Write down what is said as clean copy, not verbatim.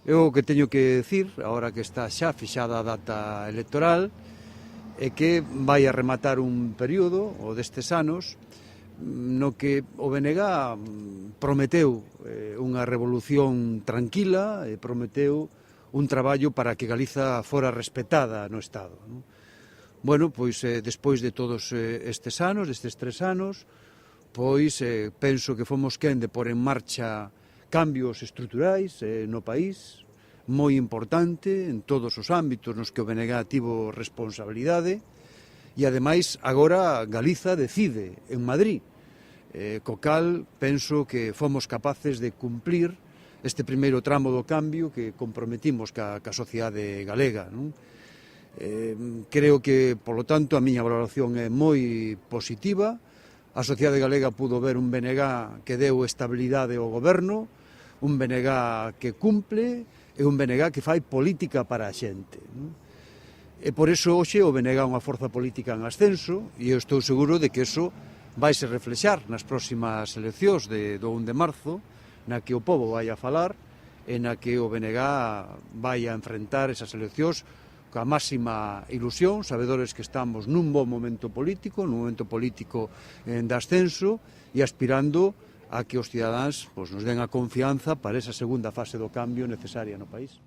Eu o que teño que decir, agora que está xa fixada a data electoral, é que vai a rematar un período, o destes anos, no que o BNG prometeu unha revolución tranquila e prometeu un traballo para que Galiza fora respetada no Estado. Bueno, pois despois de todos estes anos, destes 3 anos, pois penso que fomos quen de pôr en marcha cambios estruturais no país, moi importante en todos os ámbitos nos que o BNG tivo responsabilidade, e ademais agora Galiza decide en Madrid, co cal penso que fomos capaces de cumplir este primeiro tramo do cambio que comprometimos ca sociedade galega, non? Creo que, polo tanto, a miña valoración é moi positiva. A sociedade galega pudo ver un BNG que deu estabilidade ao goberno, un BNG que cumple e un BNG que fai política para a xente. E por iso hoxe o BNG é unha forza política en ascenso e eu estou seguro de que iso vai se reflexar nas próximas eleccións do 1 de marzo, na que o povo vai a falar e na que o BNG vai a enfrentar esas eleccións coa máxima ilusión, sabedores que estamos nun bon momento político de ascenso e aspirando a que os cidadáns nos den a confianza para esa segunda fase do cambio necesaria no país.